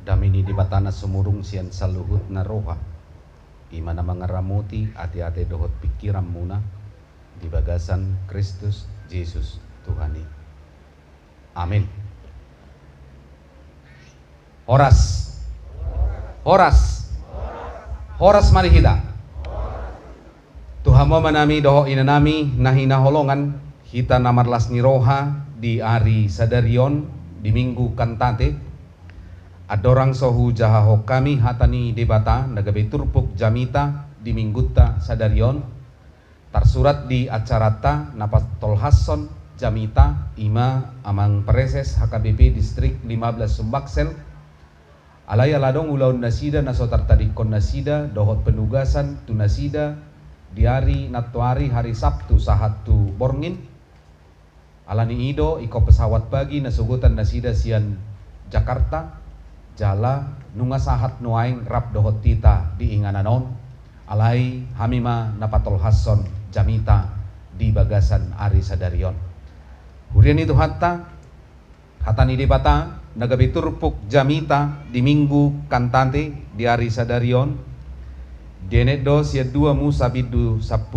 Damini di batana sumurung sian saluhut na roha. Imana mangaramuti ati-ati dohot pikiran muna di bagasan Kristus Yesus Tuhani. Amin. Horas marihida. Tuhamo manami doho inanami nahinaholongan hita namarlas ni roha di ari sadarion di minggu kantate. Adorang sohu jahaho kami hatani debata nagabe turpuk jamita di mingguta sadarion. Tarsurat di acarata napatol hasson jamita ima amang pereses HKBP distrik 15 Sumbaksel. Alaya ladong ulaun nasida nasotar tadikon nasida dohot penugasan tu nasida di hari natuari hari Sabtu sahatu borngin. Alani ido iko pesawat pagi nasugutan nasida sian Jakarta jala nunga sahat nuaing rap dohot tita di ingananon. Alai hamima napatol hasson jamita di bagasan ari sadarion. Hurian itu hatani debata nagabi turpuk jamita di minggu kantante di ari sadarion. Denet dos ya 2 Musa bidu 15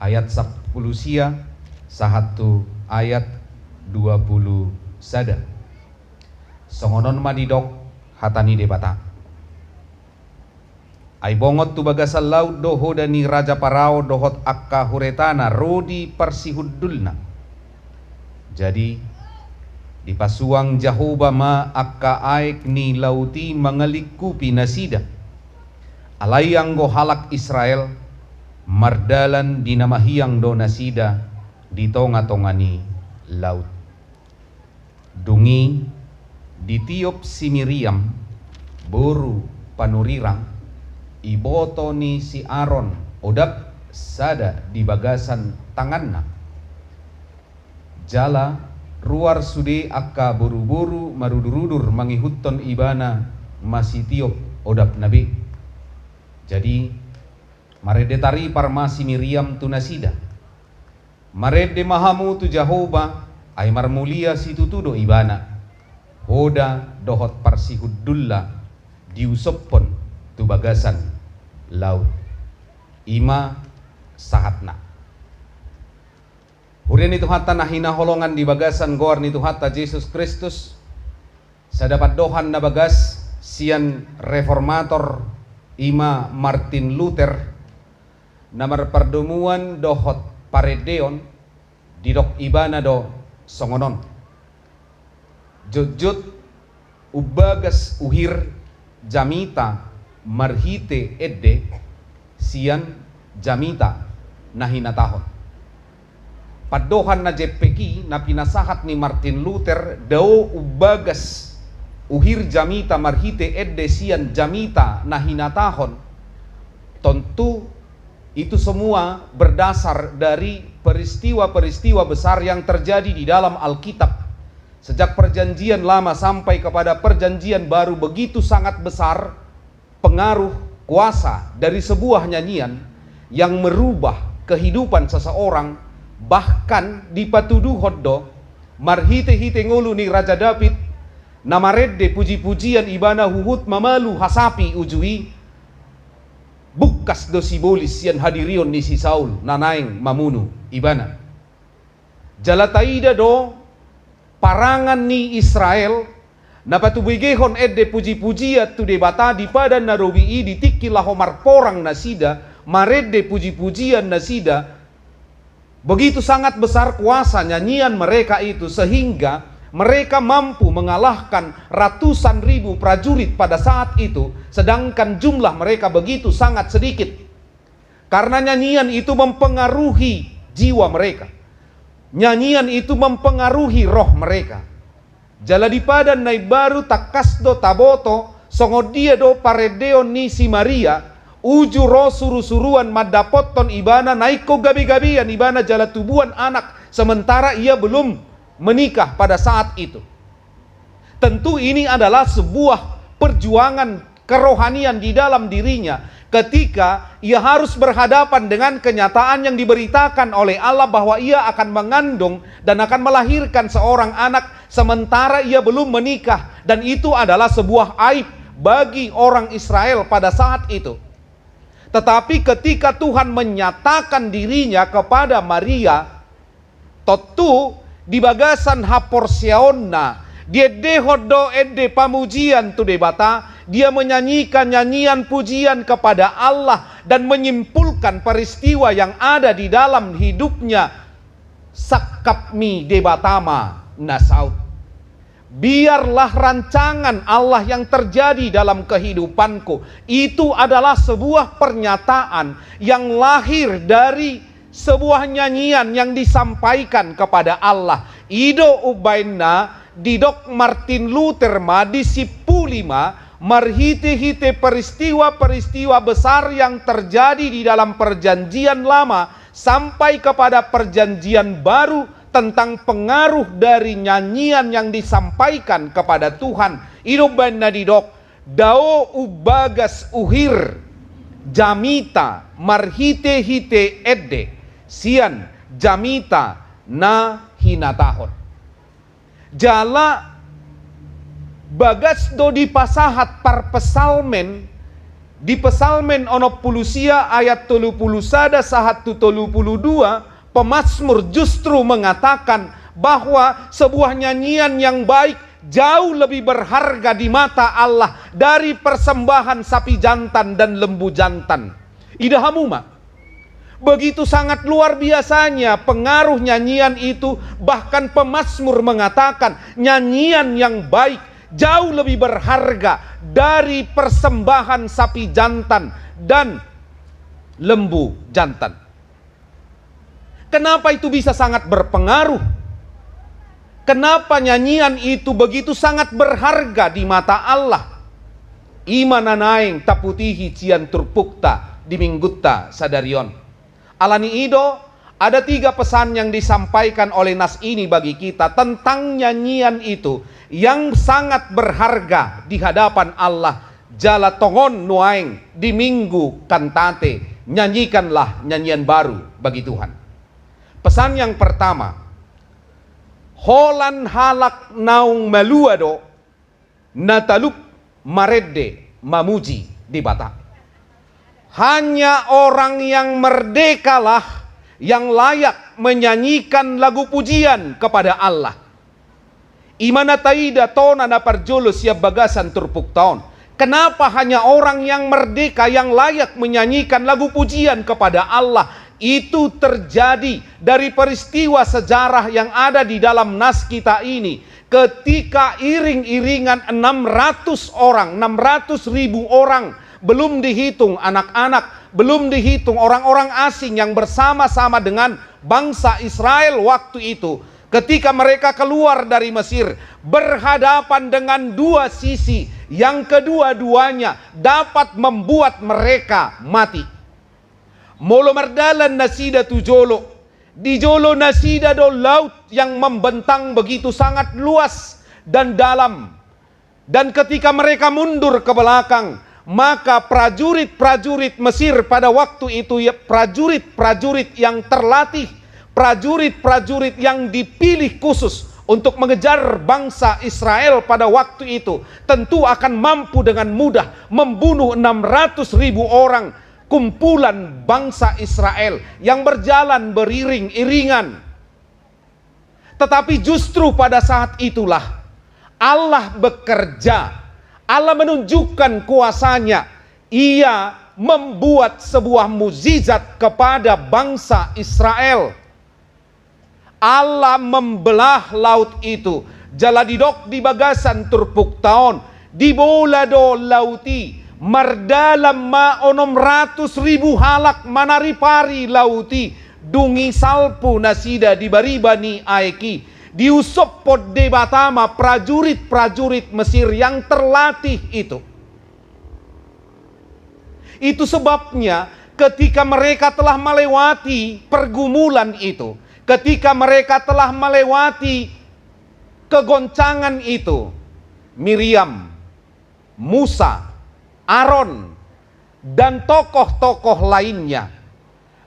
ayat 10 sia sahatu ayat 20 sada. Songonon madidok hatani debata. Ai bongot tu bagasal laut doho dani raja parao dohot akka huretana rodi persihudulna. Jadi di pasuang Jahoba ma akka aik ni lauti mangalikupi nasida. Alayang go halak Israel mardalan dinamahiyang do nasida di tonga-tongani laut. Dungi ditiup si Miriam boru panurirang iboto ni si Aaron odap sada di bagasan tanganna. Jala ruar sude akka buru-buru marudur-udur mangihuton ibana masih tiup odap nabi. Jadi marede tari parmasi Miriam tu nasida. Marede mahamu tu Jahoba ay marmulia si tutudo ibana. Hoda dohot parsihudulla diusoppon tu bagasan laut. Ima sahatna. Hurian itu hatta nahina holongan di bagasan goar ni tu hatta Yesus Kristus. Sadapat dohan na bagas sian reformator ima Martin Luther namar perdemuan dohot paredeon didok ibana do songonon. Jujut ubagas uhir jamita marhite edde sian jamita nahina tahon. Padohan na JPK na pinasahat ni Martin Luther dao ubagas uhir jamita marhite edde sian jamita nahinatahon. Tentu itu semua berdasar dari peristiwa-peristiwa besar yang terjadi di dalam Alkitab. Sejak perjanjian lama sampai kepada perjanjian baru begitu sangat besar pengaruh kuasa dari sebuah nyanyian yang merubah kehidupan seseorang. Bahkan di patuduh hoddo marhite-hite ngulu ni Raja David namaredde puji-pujian ibana huhut mamalu hasapi ujui bukas do sibolis yan hadirion ni si Saul nanaing mamunu ibana jalataida do parangan ni Israel napatubigehon edde puji-pujiat tu debata di padan narobii ditikilaho marporang nasida maredde puji-pujian nasida. Begitu sangat besar kuasa nyanyian mereka itu sehingga mereka mampu mengalahkan ratusan ribu prajurit pada saat itu, sedangkan jumlah mereka begitu sangat sedikit. Karena nyanyian itu mempengaruhi jiwa mereka. Nyanyian itu mempengaruhi roh mereka. Jala di padan nai baru takasdo taboto songodia do paredeo ni si Maria uju roh suru-suruan madapoton ibana naiko gabi-gabian ibana jala tubuhan anak sementara ia belum menikah pada saat itu. Tentu ini adalah sebuah perjuangan kerohanian di dalam dirinya ketika ia harus berhadapan dengan kenyataan yang diberitakan oleh Allah bahwa ia akan mengandung dan akan melahirkan seorang anak sementara ia belum menikah dan itu adalah sebuah aib bagi orang Israel pada saat itu. Tetapi ketika Tuhan menyatakan dirinya kepada Maria, tentu di bagasan haporsiaonna, dia dehodo ede pamujian tu debata, dia menyanyikan nyanyian pujian kepada Allah dan menyimpulkan peristiwa yang ada di dalam hidupnya. Sakapmi debatama nasaut. Biarlah rancangan Allah yang terjadi dalam kehidupanku itu adalah sebuah pernyataan yang lahir dari sebuah nyanyian yang disampaikan kepada Allah. Ido ubaina didok Martin Luther ma di sipulima marhite-hite peristiwa-peristiwa besar yang terjadi di dalam perjanjian lama sampai kepada perjanjian baru tentang pengaruh dari nyanyian yang disampaikan kepada Tuhan. Idoban nadidok dao ubagas uhir jamita marhite hite edde sian jamita na hinatahon. Jala bagas do di pasahat par pesalmen di pesalmen ono pulusia ayat 31 sahat 32. Pemazmur justru mengatakan bahwa sebuah nyanyian yang baik jauh lebih berharga di mata Allah dari persembahan sapi jantan dan lembu jantan. Idahamuma. Begitu sangat luar biasanya pengaruh nyanyian itu, bahkan pemazmur mengatakan nyanyian yang baik jauh lebih berharga dari persembahan sapi jantan dan lembu jantan. Kenapa itu bisa sangat berpengaruh? Kenapa nyanyian itu begitu sangat berharga di mata Allah? Imananaing taputihi cian turpukta di minggutta sadarion. Alani ido, ada 3 pesan yang disampaikan oleh nas ini bagi kita tentang nyanyian itu yang sangat berharga di hadapan Allah. Jala tongon nuaing di minggu kantate, nyanyikanlah nyanyian baru bagi Tuhan. Pesan yang pertama, holan halak naung maluado natalup maredde mamuji di bata. Hanya orang yang merdekalah yang layak menyanyikan lagu pujian kepada Allah. Imana taida tona na parjolo siap bagasan turpuk taon. Kenapa hanya orang yang merdeka yang layak menyanyikan lagu pujian kepada Allah? Itu terjadi dari peristiwa sejarah yang ada di dalam nas kita ini. Ketika iring-iringan 600 orang, 600.000 orang, belum dihitung anak-anak, belum dihitung orang-orang asing yang bersama-sama dengan bangsa Israel waktu itu. Ketika mereka keluar dari Mesir, berhadapan dengan 2 sisi yang kedua-duanya dapat membuat mereka mati. Molo merdalan nasida tu jolo, di jolo nasida do laut yang membentang begitu sangat luas dan dalam. Dan ketika mereka mundur ke belakang, maka prajurit-prajurit Mesir pada waktu itu, ya, prajurit-prajurit yang terlatih, prajurit-prajurit yang dipilih khusus untuk mengejar bangsa Israel pada waktu itu, tentu akan mampu dengan mudah membunuh 600.000 orang kumpulan bangsa Israel yang berjalan beriring-iringan. Tetapi justru pada saat itulah Allah bekerja. Allah menunjukkan kuasanya. Ia membuat sebuah mukjizat kepada bangsa Israel. Allah membelah laut itu. Jaladidok di bagasan turpuk taon, di bolado lauti mardalam ma 600.000 halak manaripari lauti dungi salpu nasida di baribani aeki diusop pod debatama prajurit-prajurit Mesir yang terlatih itu. Itu sebabnya ketika mereka telah melewati pergumulan itu, ketika mereka telah melewati kegoncangan itu, Miriam, Musa, Aaron, dan tokoh-tokoh lainnya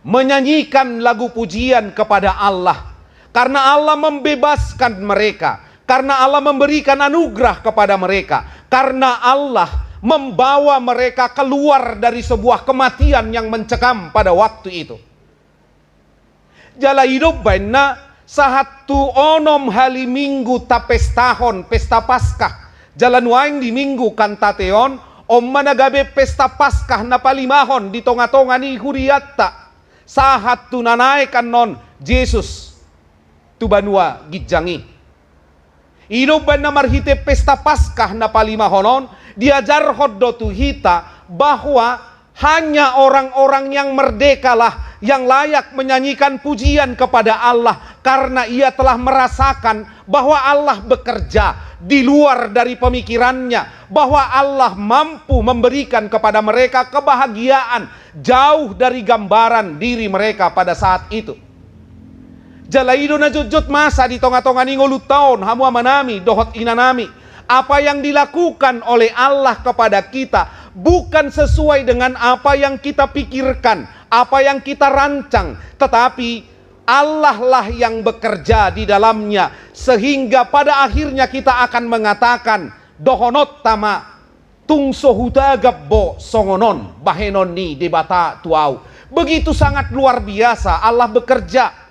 menyanyikan lagu pujian kepada Allah. Karena Allah membebaskan mereka, karena Allah memberikan anugerah kepada mereka, karena Allah membawa mereka keluar dari sebuah kematian yang mencekam pada waktu itu. Jala hidup baina sahatu onom hari minggu tapes tahun pesta Paskah. Jalan waing di minggu kantateon om managabe pesta Paskah na palimahon di tonga-tonga ni huriatta. Sahat tu nanay kanon Jesus tu banua gidjangi. Hidup baina marhite pesta Paskah na palimahonon diajar hoddo tu hita bahwa hanya orang-orang yang merdekalah yang layak menyanyikan pujian kepada Allah, karena ia telah merasakan bahwa Allah bekerja di luar dari pemikirannya, bahwa Allah mampu memberikan kepada mereka kebahagiaan jauh dari gambaran diri mereka pada saat itu. Jalaido na jujut masa di tonga-tonga ni ngulu taon hamu amanami dohot inanami. Apa yang dilakukan oleh Allah kepada kita bukan sesuai dengan apa yang kita pikirkan, apa yang kita rancang, tetapi Allah lah yang bekerja di dalamnya, sehingga pada akhirnya kita akan mengatakan dohonot tama tung sohuta gabbo songonon bahenon ni debata tuau. Begitu sangat luar biasa Allah bekerja.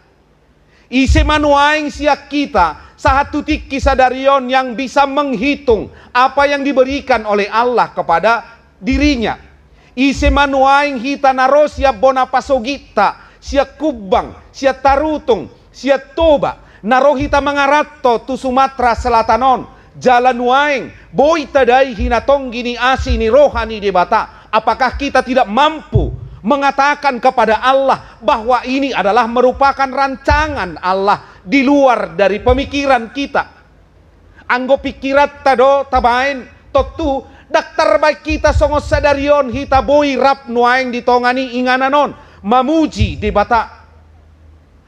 Isi manuaing siak kita satu tiki sadarion yang bisa menghitung apa yang diberikan oleh Allah kepada dirinya. Isi manuaing hita narosia bona pasogita siak kubang, siak tarutung, siak toba narohita mangarato tu Sumatera Selatanon jalan waing boy tadai hinatong gini asi ni rohani debata. Apakah kita tidak mampu mengatakan kepada Allah bahwa ini adalah merupakan rancangan Allah di luar dari pemikiran kita? Anggo pikirat tado tabain totu daktar baik kita songos sadarion hita boy rap nuaing ditongani ingananon mamuji debata.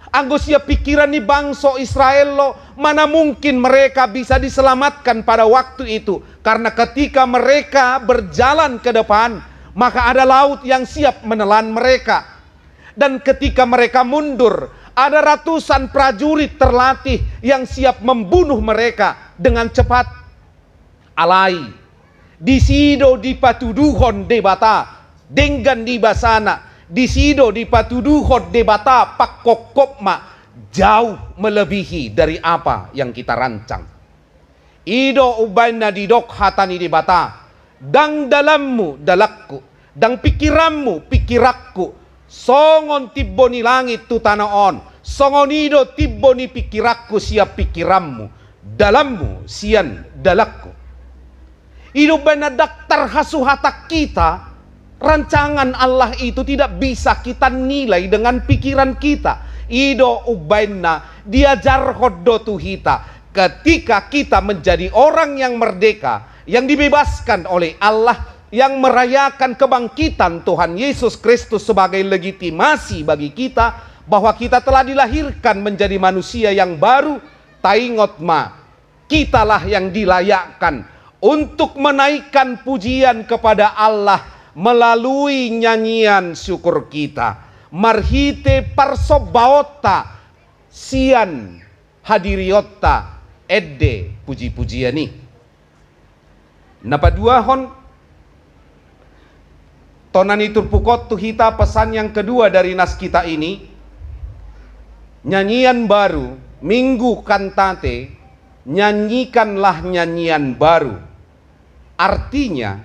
Anggo siap pikiran ni bangsa Israel lo, mana mungkin mereka bisa diselamatkan pada waktu itu, karena ketika mereka berjalan ke depan maka ada laut yang siap menelan mereka. Dan ketika mereka mundur, ada ratusan prajurit terlatih yang siap membunuh mereka dengan cepat. Alai disido di patuduhon debata dengan di basana, disido di patuduhon debata pakokopma, jauh melebihi dari apa yang kita rancang. Ido ubaina didok hatani debata, dang dalammu dalakku, dang pikiranmu pikirakku, songon tibbo ni langit tu tanaon, songonido tibbo ni pikirakku siap pikiranmu, dalammu sian dalakku. Ido bana daktar hasuhatak kita, rancangan Allah itu tidak bisa kita nilai dengan pikiran kita. Ido ubaina diajar hoddo tuhita, ketika kita menjadi orang yang merdeka, yang dibebaskan oleh Allah, yang merayakan kebangkitan Tuhan Yesus Kristus sebagai legitimasi bagi kita bahwa kita telah dilahirkan menjadi manusia yang baru. Taingot ma, kitalah yang dilayakkan untuk menaikkan pujian kepada Allah melalui nyanyian syukur kita. Marhite parsobaota sian hadiriota edde puji-pujian ini. Napaduahon tonani turpukot tu hita pesan yang kedua dari nas kita ini. Nyanyian baru, minggu kantate, nyanyikanlah nyanyian baru. Artinya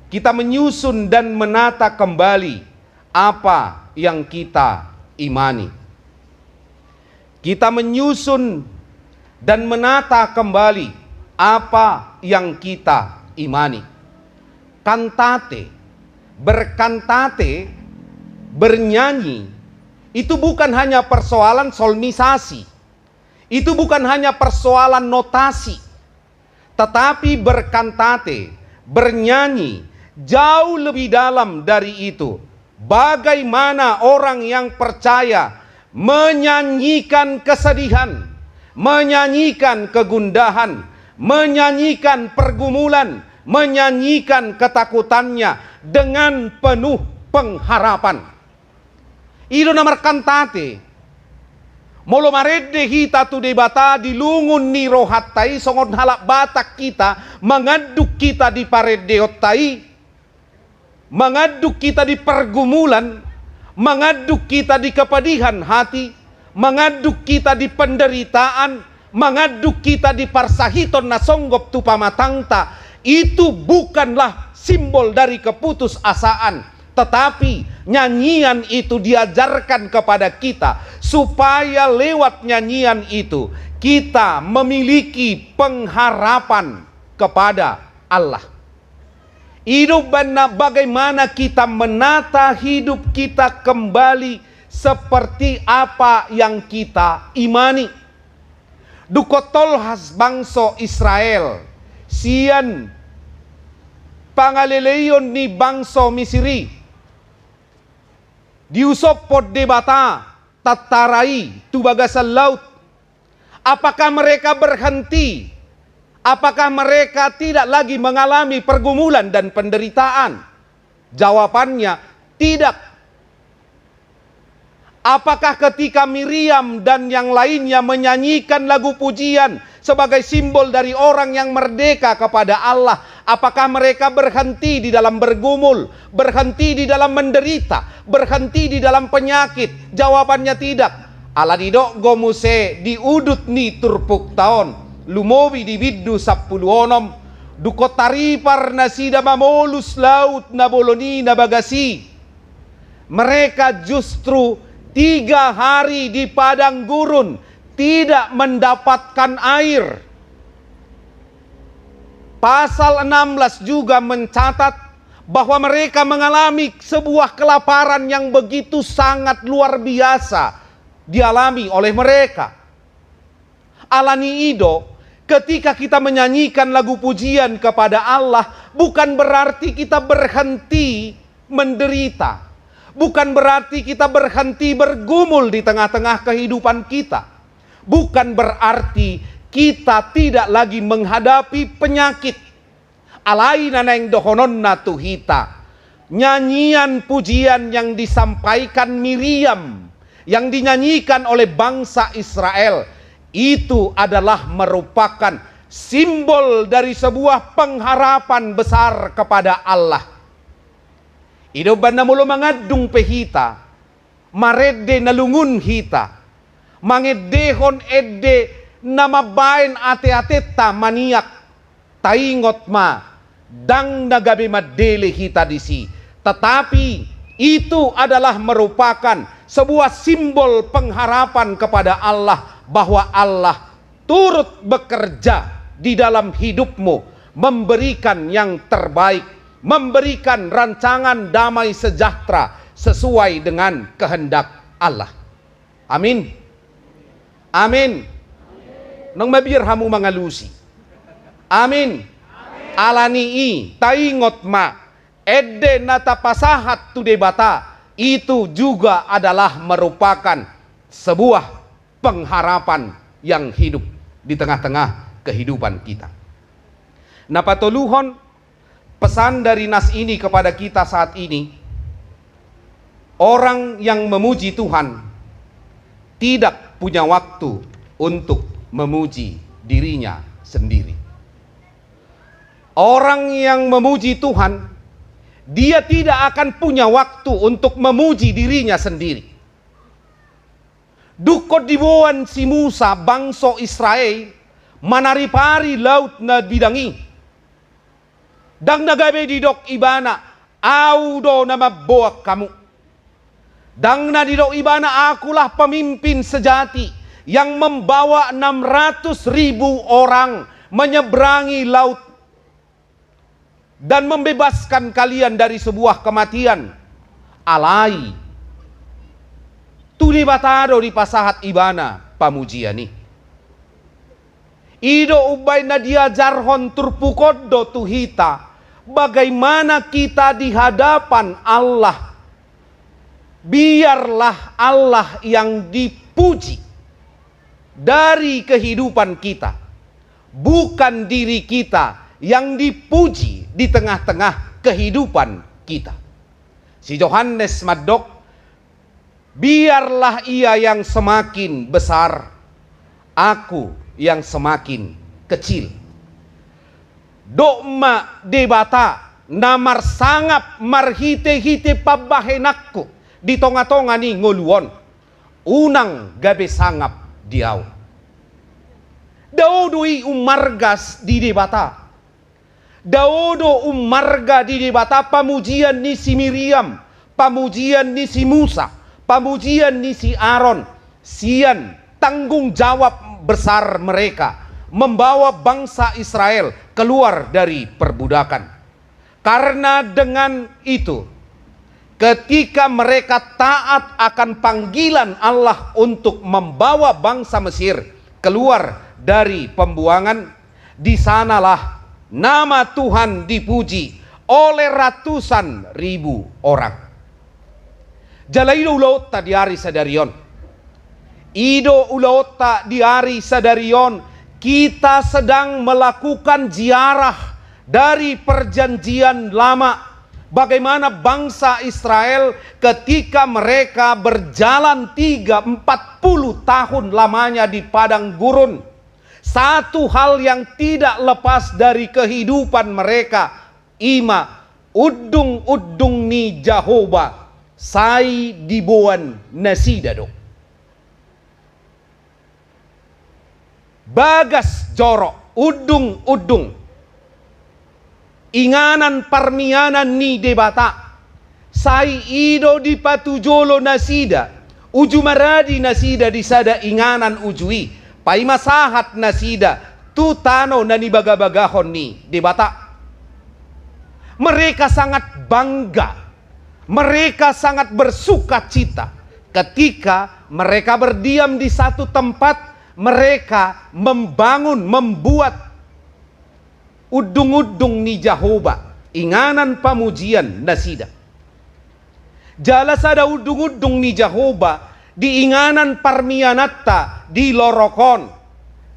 kita menyusun dan menata kembali apa yang kita imani. Kita menyusun dan menata kembali apa yang kita imani. Kantate, berkantate, bernyanyi, itu bukan hanya persoalan solmisasi, itu bukan hanya persoalan notasi, tetapi berkantate, bernyanyi, jauh lebih dalam dari itu. Bagaimana orang yang percaya menyanyikan kesedihan, menyanyikan kegundahan, menyanyikan pergumulan, menyanyikan ketakutannya dengan penuh pengharapan. Itu nomor kantate. Molo maredde hita tu debata dilungun ni rohatai songon halak batak kita mengaduk kita di paredde otai, mengaduk kita di pergumulan, mengaduk kita di kepedihan hati, mengaduk kita di penderitaan, mengaduk kita di parsahiton na songgop tu pamatangta. Itu bukanlah simbol dari keputusasaan, tetapi nyanyian itu diajarkan kepada kita supaya lewat nyanyian itu kita memiliki pengharapan kepada Allah. Hidup bagaimana kita menata hidup kita kembali seperti apa yang kita imani. Dukotol has bangso Israel sian pangaleleyon ni bangso Misiri diusop pod debata tatarai tu bagasan laut. Apakah mereka berhenti? Apakah mereka tidak lagi mengalami pergumulan dan penderitaan? Jawabannya tidak. Apakah ketika Miriam dan yang lainnya menyanyikan lagu pujian sebagai simbol dari orang yang merdeka kepada Allah, apakah mereka berhenti di dalam bergumul, berhenti di dalam menderita, berhenti di dalam penyakit? Jawabannya tidak. Ala didok gomuse diudut ni turpuk taon, lumobi di biddu 10 onom, dukotari parna sida mamolus laut na boloni na bagasi. Mereka justru 3 hari di padang gurun tidak mendapatkan air. Pasal 16 juga mencatat bahwa mereka mengalami sebuah kelaparan yang begitu sangat luar biasa dialami oleh mereka. Alani ido, ketika kita menyanyikan lagu pujian kepada Allah, bukan berarti kita berhenti menderita. Bukan berarti kita berhenti bergumul di tengah-tengah kehidupan kita. Bukan berarti kita tidak lagi menghadapi penyakit. Alaina neng dohonon natuhita. Nyanyian pujian yang disampaikan Miriam, yang dinyanyikan oleh bangsa Israel, itu adalah merupakan simbol dari sebuah pengharapan besar kepada Allah. Idoban na mulo mangadung pehita, maredde nalungun hita, mangedehon edde na mabain ate-ateta maniak, taingot ma, dang nagabi madele hita disi. Tetapi itu adalah merupakan sebuah simbol pengharapan kepada Allah, bahwa Allah turut bekerja di dalam hidupmu, memberikan yang terbaik, memberikan rancangan damai sejahtera sesuai dengan kehendak Allah. Amin. Amin. Nang mabir hamu mangalusi. Amin. Alanii taingot ma edde natapasahat tu debata, itu juga adalah merupakan sebuah pengharapan yang hidup di tengah-tengah kehidupan kita. Napatuluhon pesan dari nas ini kepada kita saat ini, orang yang memuji Tuhan tidak punya waktu untuk memuji dirinya sendiri. Orang yang memuji Tuhan, dia tidak akan punya waktu untuk memuji dirinya sendiri. Dukot dibuan si Musa bangso Israel manaripari laut na bidangi. Dang nagabe didok ibana, audo na mabuak kamu. Dang na didok ibana, akulah pemimpin sejati yang membawa 600.000 orang menyeberangi laut dan membebaskan kalian dari sebuah kematian. Alai tuli batado di pasahat ibana pamujiani. Ido ubay na diajarhon turpukodo tuhita, bagaimana kita di hadapan Allah. Biarlah Allah yang dipuji dari kehidupan kita, bukan diri kita yang dipuji di tengah-tengah kehidupan kita. Si Yohanes Madok biarlah ia yang semakin besar, aku yang semakin kecil. Dokma debata namar sangap marhite-hite pabahenakku di tonga-tonga ni ngoluon, unang gabe sangap diau. Daudui umargas di debata. Daudo umarga di debata pamujian ni si Miriam, pamujian ni si Musa, pamujian ni si Aaron. Sian tanggung jawab besar mereka membawa bangsa Israel keluar dari perbudakan. Karena dengan itu, ketika mereka taat akan panggilan Allah untuk membawa bangsa Mesir keluar dari pembuangan, di sanalah nama Tuhan dipuji oleh ratusan ribu orang. Jalaido ulota di hari sadarion, ido ulota di hari sadarion, kita sedang melakukan ziarah dari perjanjian lama. Bagaimana bangsa Israel ketika mereka berjalan 40 tahun lamanya di padang gurun. Satu hal yang tidak lepas dari kehidupan mereka, ima udung ni Jehovah sai dibuan nasidado. Bagas jorok, udung inganan parmianan ni debata, sai ido di patujolo nasida, uju maradi nasida di sada inganan ujui, pai masahat nasida, tu tano nani baga-bagahon ni debata. Mereka sangat bangga, mereka sangat bersuka cita ketika mereka berdiam di satu tempat. Mereka membuat udung ni Jehovah, inganan pamujian nasida. Jala sada udung ni Jehovah di inganan parmianatta di lorokon.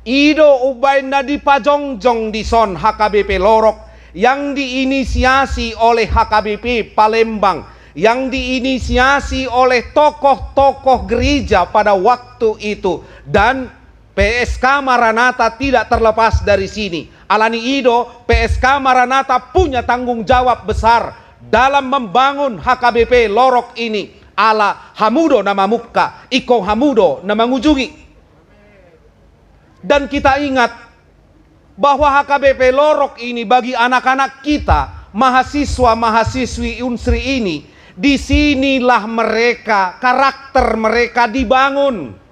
Ido ubay na di pajongjong di son HKBP Lorok yang diinisiasi oleh HKBP Palembang, yang diinisiasi oleh tokoh-tokoh gereja pada waktu itu, dan PSK Maranatha tidak terlepas dari sini. Alani ido, PSK Maranatha punya tanggung jawab besar dalam membangun HKBP Lorok ini. Ala hamudo nama muka, iko hamudo nama ngujungi. Dan kita ingat bahwa HKBP Lorok ini bagi anak-anak kita, mahasiswa-mahasiswi Unsri ini, disinilah mereka, karakter mereka dibangun.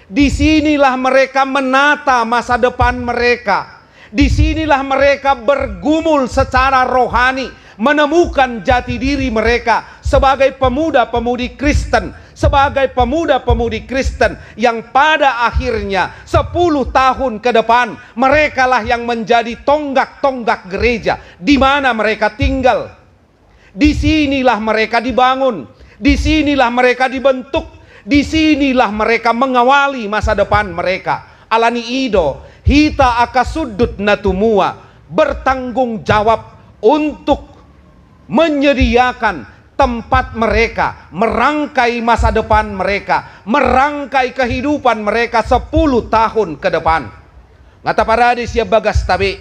Disinilah mereka menata masa depan mereka. Disinilah mereka bergumul secara rohani, menemukan jati diri mereka sebagai pemuda-pemudi Kristen, sebagai pemuda-pemudi Kristen yang pada akhirnya 10 tahun ke depan merekalah yang menjadi tonggak-tonggak gereja di mana mereka tinggal. Disinilah mereka dibangun, disinilah mereka dibentuk, disinilah mereka mengawali masa depan mereka. Alani ido, hita akasudut natumua, bertanggung jawab untuk menyediakan tempat mereka, merangkai masa depan mereka, merangkai kehidupan mereka 10 tahun ke depan. Ngata paradi siya bagas tabi,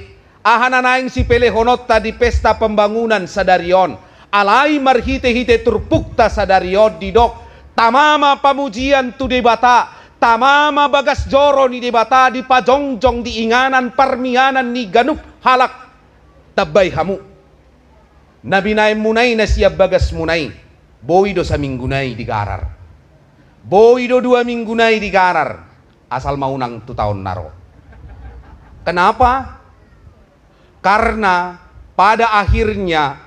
ahananaing si pelehonota di pesta pembangunan sadarion, alai marhite-hite turpukta sadarion didok, tamama pamujian tu debata, tamama bagas joro ni debata di pajongjong di inganan parmianan ni ganup halak tabay hamu. Nabinay munay na siya bagas munay, boy do sa minggunay di garar, boy do 2 minggunay di garar, asal maunang 2 tahun naro. Kenapa? Karena pada akhirnya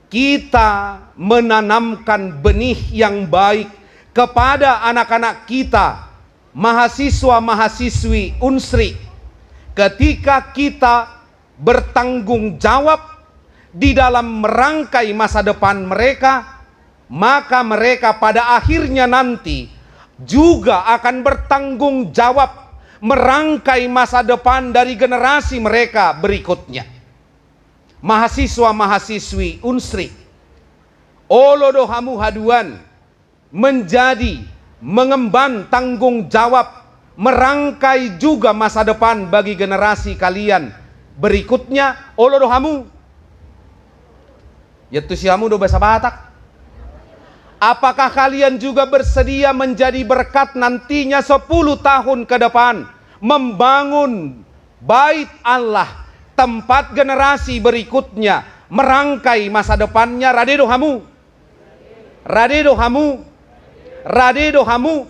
kita menanamkan benih yang baik kepada anak-anak kita, mahasiswa-mahasiswi Unsri. Ketika kita bertanggung jawab di dalam merangkai masa depan mereka, maka mereka pada akhirnya nanti juga akan bertanggung jawab merangkai masa depan dari generasi mereka berikutnya. Mahasiswa-mahasiswi Unsri, olodo hamu haduan, menjadi mengemban tanggung jawab, merangkai juga masa depan bagi generasi kalian berikutnya. Olo dohamu yaitu siamu do bahasa Batak. Apakah kalian juga bersedia menjadi berkat nantinya 10 tahun ke depan, membangun bait Allah, tempat generasi berikutnya, merangkai masa depannya? Rade dohamu, rade dohamu, rade dohamu.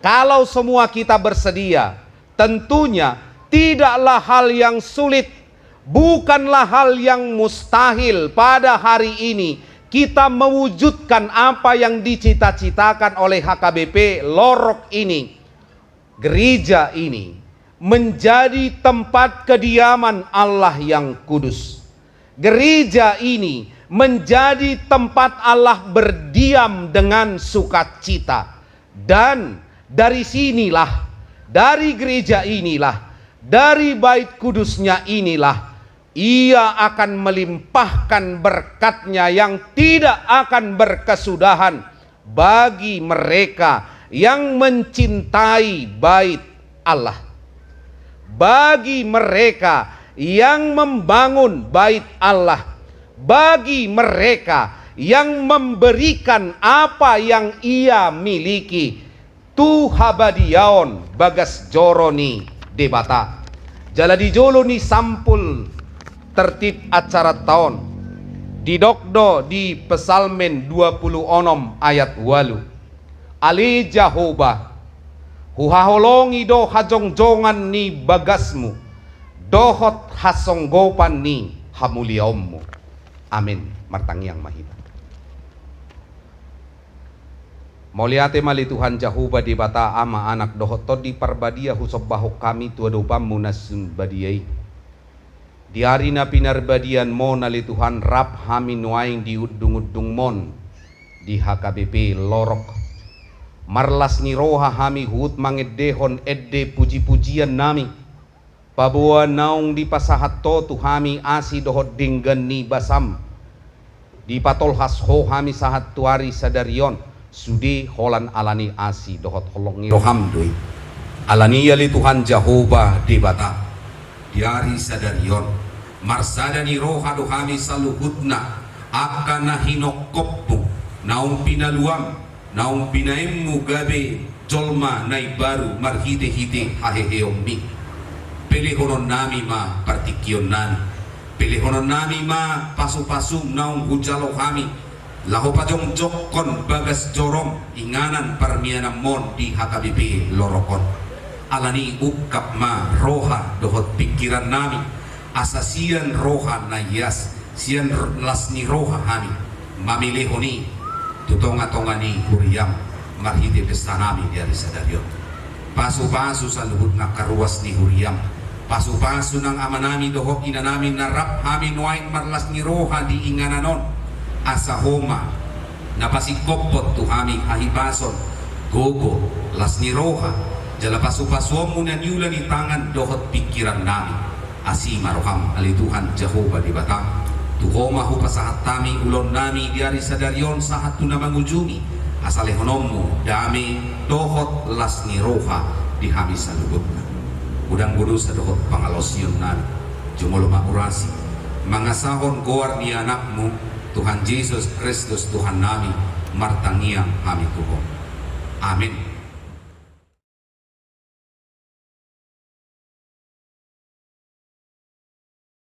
Kalau semua kita bersedia, tentunya tidaklah hal yang sulit, bukanlah hal yang mustahil pada hari ini kita mewujudkan apa yang dicita-citakan oleh HKBP Lorok ini. Gereja ini menjadi tempat kediaman Allah yang kudus. Gereja ini menjadi tempat Allah berdiam dengan sukacita. Dan dari sinilah, dari gereja inilah, dari bait kudusnya inilah, Ia akan melimpahkan berkatnya yang tidak akan berkesudahan bagi mereka yang mencintai bait Allah, bagi mereka yang membangun bait Allah, bagi mereka yang memberikan apa yang ia miliki. Tu habadiaon bagas joroni debata jaladi joloni sampul tertib acara tahun didokdo di Pesalmen 26 ayat 8. Ali Jahoba huhaholongi do hajongjongan ni bagasmu, dohot hasonggopan ni hamuliaummu. Amin. Martangiang mahita. Moliate mali Tuhan Jahoba di bata ama anak dohot to di parbadia husobbahok kami tua dopam munasun badiai. Di hari na pinarbadian mo nali Tuhan rap hami nuaing di udung-udung mon di HKBP Lorok. Marlas ni roha hami hut mangedehon edde puji-pujian nami. Pabuan naung di pasahat to tu hami asi dohot dinggan ni basam. Di patolhas ho hami sahat tuari sadarion sudi holan alani asi dohot holongi rohamdui. Alani yali Tuhan Jahoba di bata. Diari sadarion marsadani roha dohami saluhutna akana hinokopmu naung pinaluam naung pinaimmu gabe jolma nai baru marhite-hite haheheommi. Pelehonon nami ma partikion nami, pelehonon nami ma pasu-pasu naung hujalo kami laho pajong jokon bagas jorong inganan parmianam mon di HKBP Lorokon. Alani ukap ma roha dohot pikiran nami asasian roha na yas sian lasni roha hani mamilehoni tutonga-tongani huriam marhite pestanami dari sadarion. Pasu-pasu sa luhut na karuas ni huriam, pasu-pasu ng amanami dohok inanami narap hami nuain marlas ni roha di ingananon asahoma napasikopot tu hami ahibason gogo las ni roha jala pasu-pasuom munan yula ni tangan dohot pikiran nami asi maroham ali Tuhan Jahoba di batang tuhoma hu pasahat tami ulon nami diari sadarion sahat tu na mangujumi asalehonommu dami dohot las ni roha di hami salubutna udang budu sa dohot pangalosyon nami jumolo maurasi mangasahon goar ni anakmu Tuhan Yesus Kristus Tuhan nami martangiang kami tuhong. Amin.